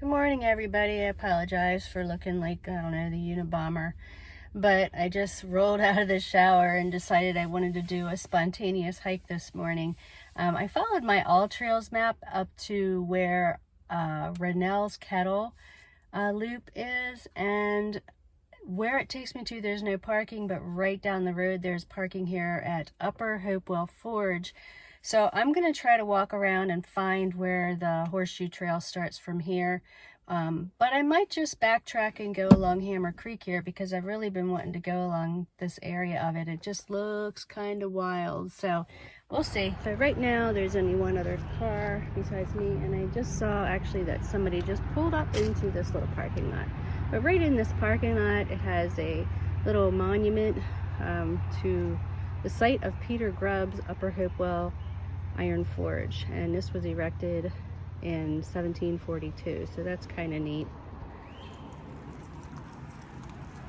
Good morning, everybody. I apologize for looking like, I don't know, the Unabomber, but I just rolled out of the shower and decided I wanted to do a spontaneous hike this morning. I followed my All Trails map up to where Rannels Kettle loop is, and where it takes me to, there's no parking, but right down the road there's parking here at Upper Hopewell Forge. So I'm going to try to walk around and find where the Horseshoe Trail starts from here. But I might just backtrack and go along Hammer Creek here because I've really been wanting to go along this area of it. It just looks kind of wild. So we'll see. But right now there's only one other car besides me, and I just saw actually that somebody just pulled up into this little parking lot. But right in this parking lot, it has a little monument to the site of Peter Grubb's Upper Hopewell Iron Forge, and this was erected in 1742, so that's kind of neat.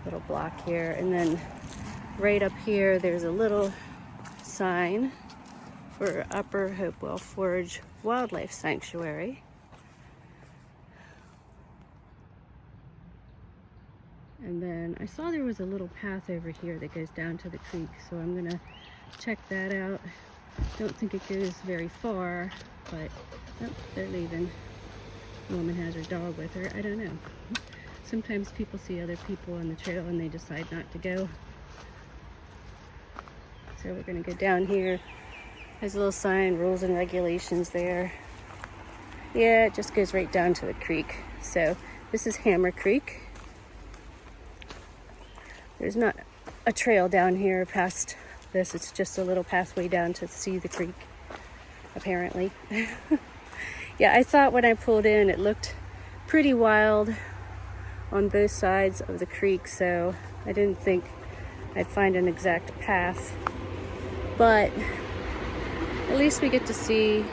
Little block here, and then right up here there's a little sign for Upper Hopewell Forge Wildlife Sanctuary. And then I saw there was a little path over here that goes down to the creek, so I'm gonna check that out. Don't think it goes very far, but oh, they're leaving. The woman has her dog with her. I don't know. Sometimes people see other people on the trail and they decide not to go. So we're gonna go down here. There's a little sign, rules and regulations there. Yeah, it just goes right down to the creek. So this is Hammer Creek. There's not a trail down here past this. It's just a little pathway down to see the creek, apparently. Yeah, I thought when I pulled in it looked pretty wild on both sides of the creek, so I didn't think I'd find an exact path. But at least we get to see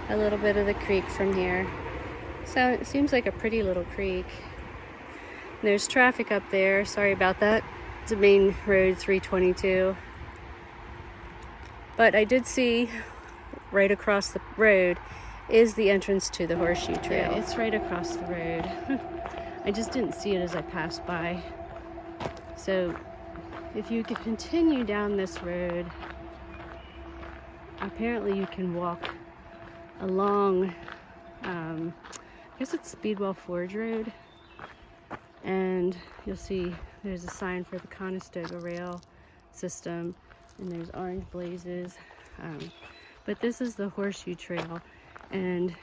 a little bit of the creek from here. So it seems like a pretty little creek. There's traffic up there. Sorry about that. It's a main road 322. But I did see right across the road is the entrance to the Horseshoe Trail. Yeah, it's right across the road. I just didn't see it as I passed by. So if you could continue down this road, apparently you can walk along, I guess it's Speedwell Forge Road. And you'll see there's a sign for the Conestoga rail system, and there's orange blazes. But this is the Horseshoe Trail, and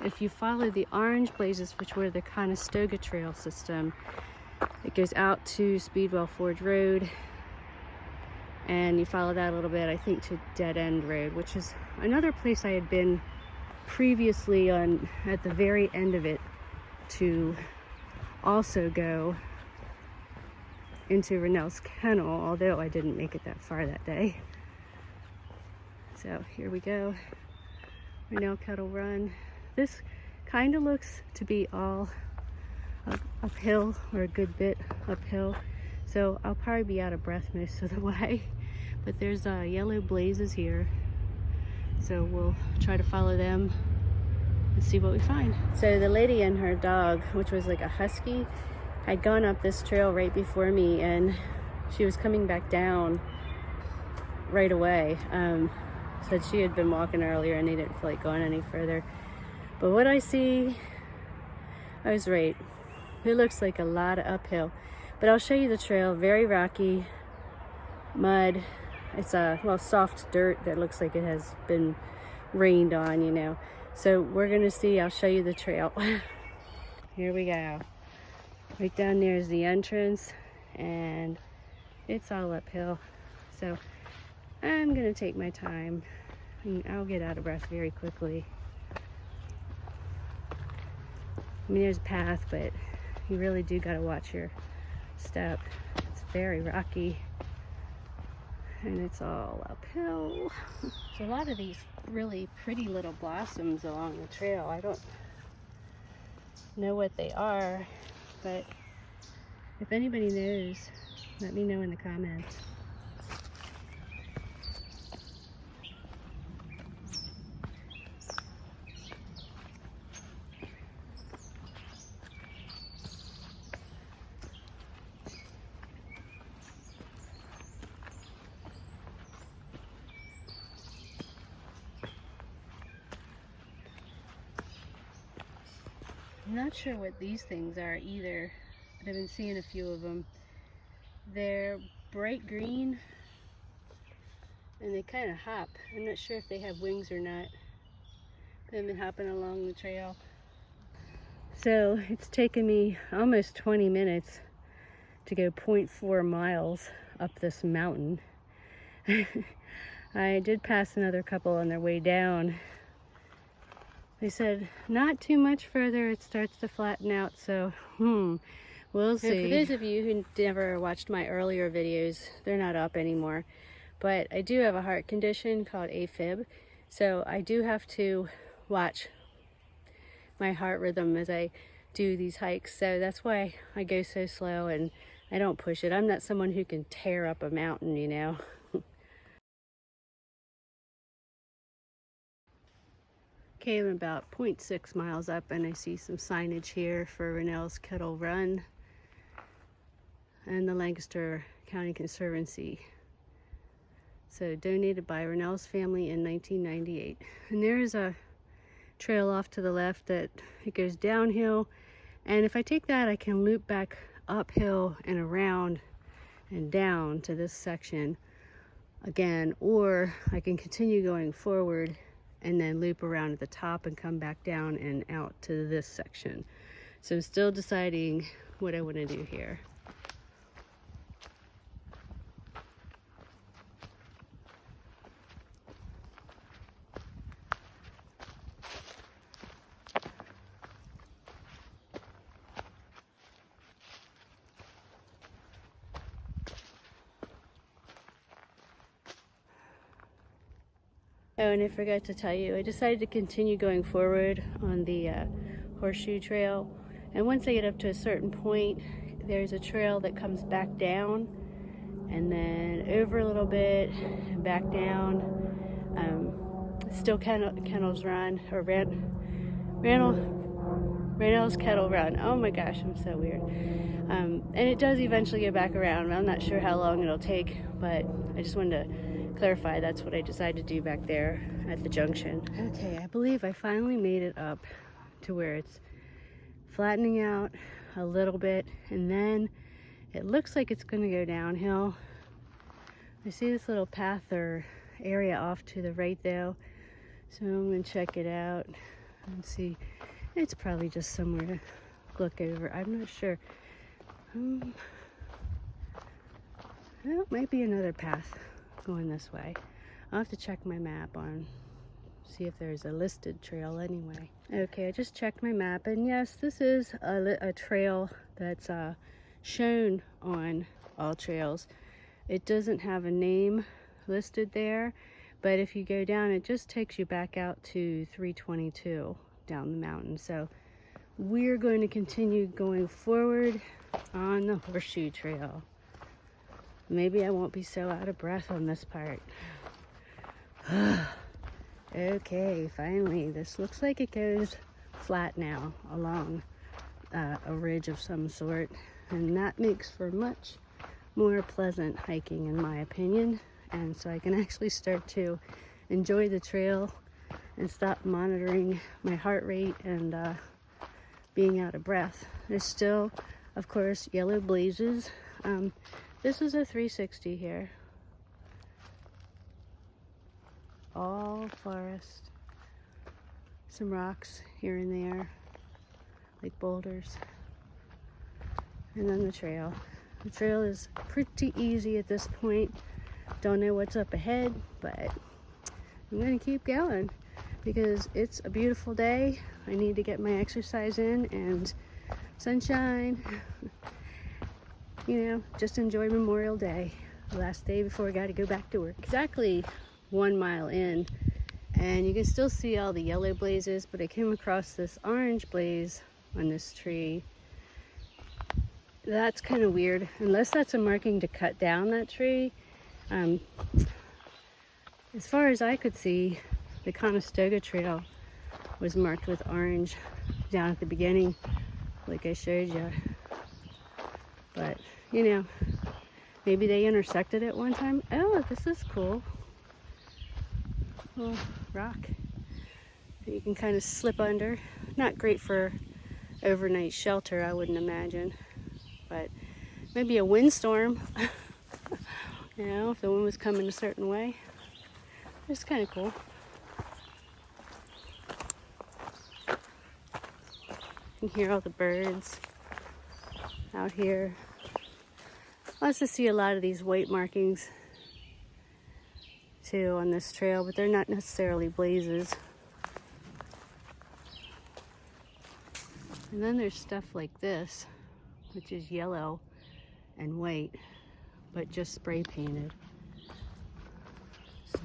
if you follow the orange blazes, which were the Conestoga trail system, it goes out to Speedwell Forge Road, and you follow that a little bit, I think, to Dead End Road, which is another place I had been previously on at the very end of it to also go into Rannels Kennel, although I didn't make it that far that day. So here we go, Rannels Kettle Run. This kind of looks to be all uphill, or a good bit uphill, so I'll probably be out of breath most of the way. But there's yellow blazes here, so we'll try to follow them and see what we find. So the lady and her dog, which was like a husky, had gone up this trail right before me, and she was coming back down right away. Said she had been walking earlier and they didn't feel like going any further. But what I see, I was right. It looks like a lot of uphill. But I'll show you the trail. Very rocky, mud. It's a soft dirt that looks like it has been rained on, you know. So we're gonna see, I'll show you the trail. Here we go. Right down there is the entrance, and it's all uphill. So I'm gonna take my time, and I'll get out of breath very quickly. I mean, there's a path, but you really do gotta watch your step. It's very rocky, and it's all uphill. So a lot of these really pretty little blossoms along the trail. I don't know what they are, but if anybody knows, let me know in the comments. I'm not sure what these things are either, but I've been seeing a few of them. They're bright green and they kind of hop. I'm not sure if they have wings or not. They've been hopping along the trail. So it's taken me almost 20 minutes to go 0.4 miles up this mountain. I did pass another couple on their way down. They said not too much further it starts to flatten out, so we'll see. And for those of you who never watched my earlier videos, they're not up anymore, but I do have a heart condition called AFib, so I do have to watch my heart rhythm as I do these hikes, so that's why I go so slow and I don't push it. I'm not someone who can tear up a mountain, you know. Okay, I'm about 0.6 miles up and I see some signage here for Rannels Kettle Run and the Lancaster County Conservancy. So donated by Rannels family in 1998. And there's a trail off to the left that it goes downhill, and if I take that I can loop back uphill and around and down to this section again, or I can continue going forward and then loop around at the top and come back down and out to this section. So I'm still deciding what I want to do here. Oh, and I forgot to tell you, I decided to continue going forward on the Horseshoe Trail. And once I get up to a certain point, there's a trail that comes back down and then over a little bit and back down. Still Kennels Run, or Rannels Kettle Run. Oh my gosh, I'm so weird. And it does eventually get back around. I'm not sure how long it'll take, but I just wanted to clarify that's what I decided to do back there at the junction. Okay, I believe I finally made it up to where it's flattening out a little bit, and then it looks like it's going to go downhill. I see this little path or area off to the right though, so I'm going to check it out and see. It's probably just somewhere to look over. I'm not sure. Well, it might be another path going this way. I'll have to check my map on, see if there's a listed trail anyway. Okay, I just checked my map, and yes, this is a trail that's shown on All Trails. It doesn't have a name listed there, but if you go down, it just takes you back out to 322 down the mountain. So we're going to continue going forward on the Horseshoe Trail. Maybe I won't be so out of breath on this part. Okay, finally, this looks like it goes flat now along a ridge of some sort, and that makes for much more pleasant hiking in my opinion, and so I can actually start to enjoy the trail and stop monitoring my heart rate and being out of breath. There's still, of course, yellow blazes. This is a 360 here. All forest. Some rocks here and there, like boulders. And then the trail. The trail is pretty easy at this point. Don't know what's up ahead, but I'm gonna keep going because it's a beautiful day. I need to get my exercise in and sunshine. You know, just enjoy Memorial Day, the last day before I got to go back to work. Exactly 1 mile in, and you can still see all the yellow blazes, but I came across this orange blaze on this tree. That's kind of weird, unless that's a marking to cut down that tree. As far as I could see, the Conestoga Trail was marked with orange down at the beginning, like I showed you. But, you know, maybe they intersected at one time. Oh, this is cool. Little rock that you can kind of slip under. Not great for overnight shelter, I wouldn't imagine. But maybe a windstorm, you know, if the wind was coming a certain way. It's kind of cool. You can hear all the birds out here. I also see a lot of these white markings too on this trail, but they're not necessarily blazes. And then there's stuff like this, which is yellow and white, but just spray painted.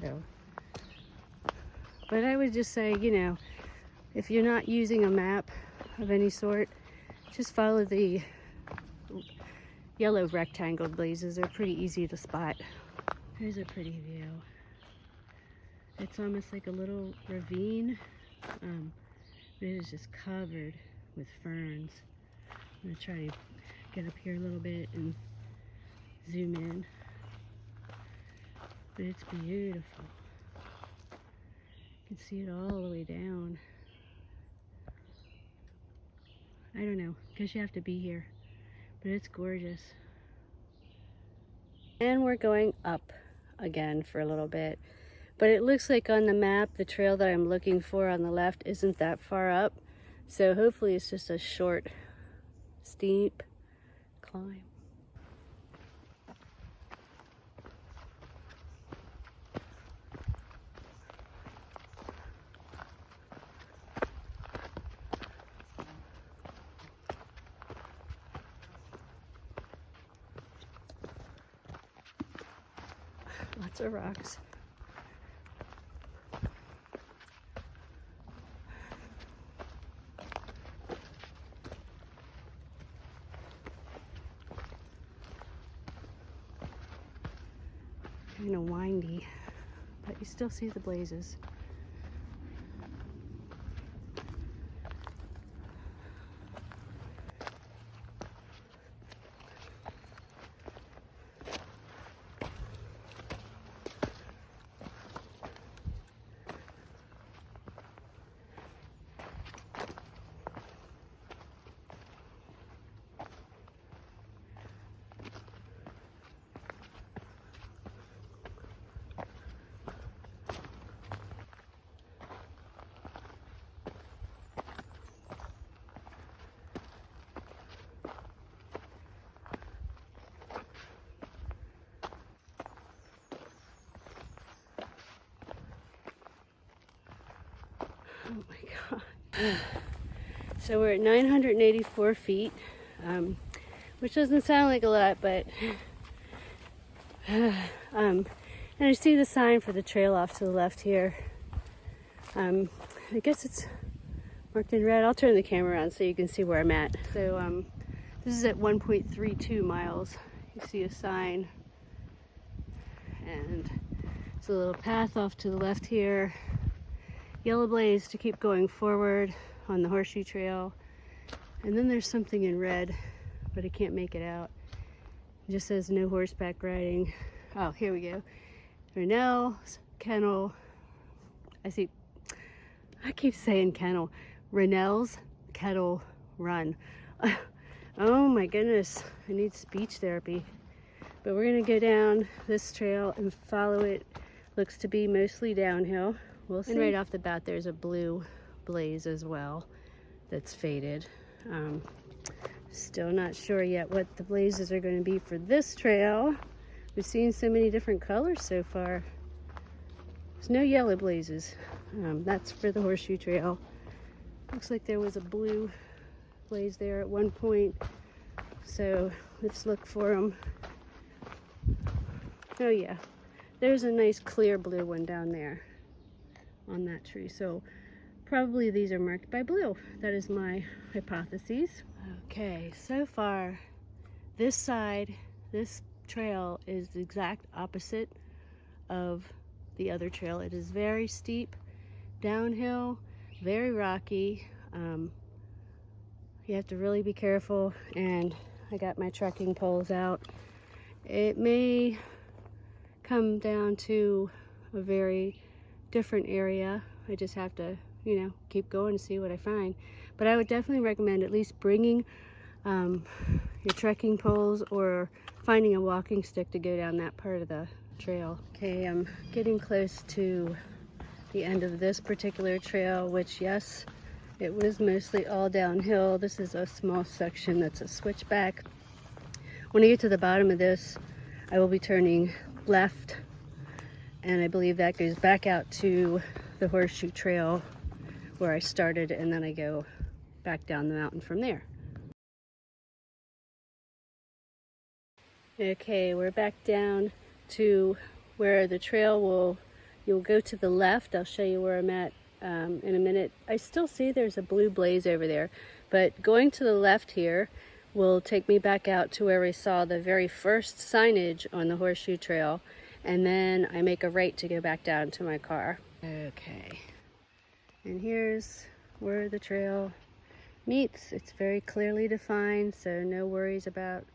So, but I would just say, you know, if you're not using a map of any sort, just follow the yellow rectangle blazes. They're pretty easy to spot. Here's a pretty view. It's almost like a little ravine, but it is just covered with ferns. I'm gonna try to get up here a little bit and zoom in, but it's beautiful. You can see it all the way down. I don't know, guess you have to be here, but it's gorgeous. And we're going up again for a little bit, but it looks like on the map the trail that I'm looking for on the left isn't that far up, so hopefully it's just a short, steep climb. Lots of rocks. Kind of windy, but you still see the blazes. Oh my God. So we're at 984 feet, which doesn't sound like a lot, but and I see the sign for the trail off to the left here. I guess it's marked in red. I'll turn the camera around so you can see where I'm at. So this is at 1.32 miles. You see a sign, and it's a little path off to the left here. Yellow blaze to keep going forward on the Horseshoe Trail. And then there's something in red, but I can't make it out. It just says no horseback riding. Oh, here we go. Rannels Kettle. I keep saying kennel. Rannels Kettle Run. Oh my goodness, I need speech therapy. But we're gonna go down this trail and follow it. Looks to be mostly downhill. We'll see. And right off the bat, there's a blue blaze as well that's faded. Still not sure yet what the blazes are going to be for this trail. We've seen so many different colors so far. There's no yellow blazes. That's for the Horseshoe Trail. Looks like there was a blue blaze there at one point. So let's look for them. Oh yeah, there's a nice clear blue one down there on that tree. So probably these are marked by blue. That is my hypothesis. Okay, so far this side, this trail is the exact opposite of the other trail. It is very steep, downhill, very rocky. You have to really be careful, and I got my trekking poles out. It may come down to a very different area. I just have to, you know, keep going and see what I find. But I would definitely recommend at least bringing your trekking poles or finding a walking stick to go down that part of the trail. Okay, I'm getting close to the end of this particular trail, which, yes, it was mostly all downhill. This is a small section that's a switchback. When I get to the bottom of this, I will be turning left, and I believe that goes back out to the Horseshoe Trail where I started, and then I go back down the mountain from there. Okay, we're back down to where the trail will, you'll go to the left. I'll show you where I'm at in a minute. I still see there's a blue blaze over there, but going to the left here will take me back out to where we saw the very first signage on the Horseshoe Trail, and then I make a right to go back down to my car. Okay, and here's where the trail meets. It's very clearly defined, so no worries about,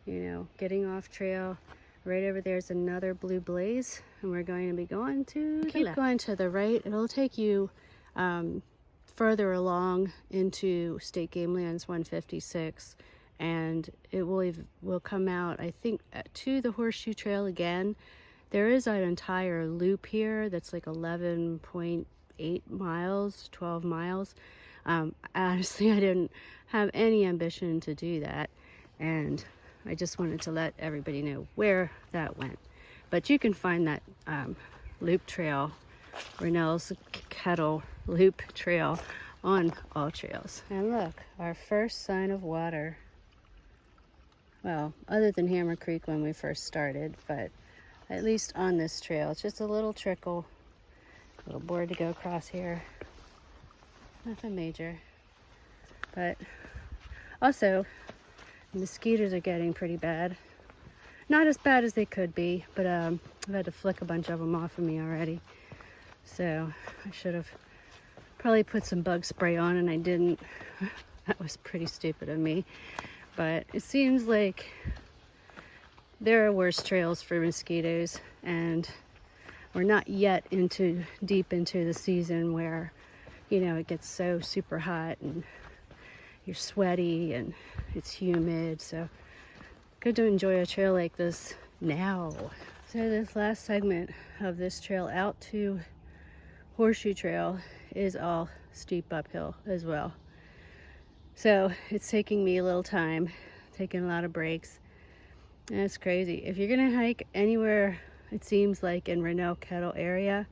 you know, getting off trail. Right over there is another blue blaze, and we're going to be going to the left. Going to the right. It'll take you further along into State Game Lands 156, and it will come out, I think, to the Horseshoe Trail again. There is an entire loop here that's like 11.8 miles, 12 miles. Honestly, I didn't have any ambition to do that, and I just wanted to let everybody know where that went. But you can find that loop trail, Rannels Kettle Loop Trail, on all trails. And look, our first sign of water. Well, other than Hammer Creek when we first started, but at least on this trail, it's just a little trickle, a little board to go across here. Nothing major. But also, mosquitoes are getting pretty bad. Not as bad as they could be, but I've had to flick a bunch of them off of me already. So I should have probably put some bug spray on, and I didn't. That was pretty stupid of me. But it seems like there are worse trails for mosquitoes, and we're not yet deep into the season where, you know, it gets so super hot and you're sweaty and it's humid. So good to enjoy a trail like this now. So this last segment of this trail out to Horseshoe Trail is all steep uphill as well. So it's taking me a little time, taking a lot of breaks. And it's crazy. If you're gonna hike anywhere, it seems like in Rannels Kettle area,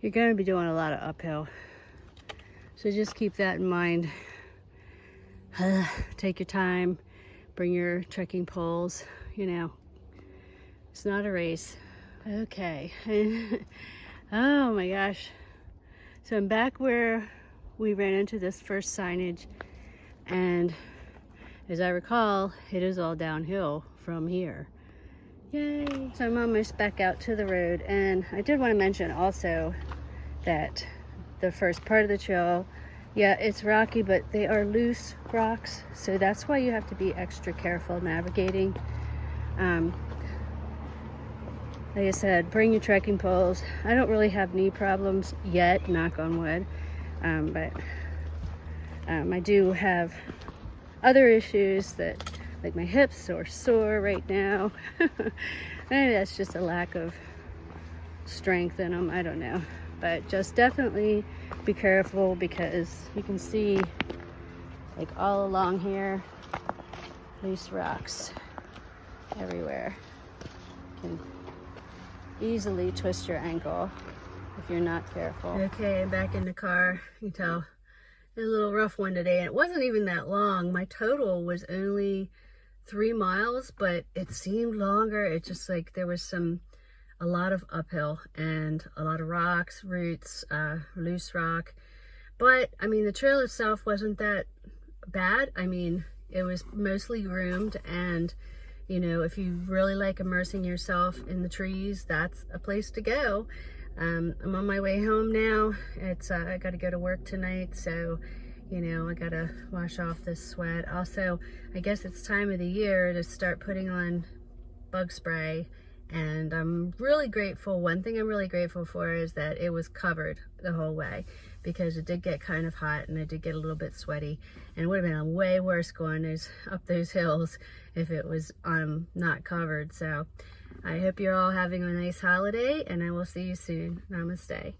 you're gonna be doing a lot of uphill. So just keep that in mind. Take your time, bring your trekking poles, you know, it's not a race. Okay. Oh my gosh. So I'm back where we ran into this first signage, and as I recall, it is all downhill from here. Yay! So I'm almost back out to the road, and I did want to mention also that the first part of the trail, yeah, it's rocky, but they are loose rocks, so that's why you have to be extra careful navigating. Like I said, bring your trekking poles. I don't really have knee problems yet, knock on wood, but I do have other issues that, like my hips are sore right now. Maybe that's just a lack of strength in them, I don't know. But just definitely be careful, because you can see, like, all along here, loose rocks everywhere. You can easily twist your ankle if you're not careful. Okay, I'm back in the car. You can tell it's a little rough one today, and it wasn't even that long. My total was only 3 miles, but it seemed longer. It just, like, there was a lot of uphill and a lot of rocks, roots, loose rock. But I mean, the trail itself wasn't that bad. I mean, it was mostly groomed, and you know, if you really like immersing yourself in the trees, that's a place to go. I'm on my way home now. It's I got to go to work tonight, so you know, I gotta wash off this sweat. Also, I guess it's time of the year to start putting on bug spray And I'm really grateful. One thing I'm really grateful for is that it was covered the whole way, because it did get kind of hot and I did get a little bit sweaty, and it would have been way worse going up those hills if it was not covered. So I hope you're all having a nice holiday, and I will see you soon. Namaste.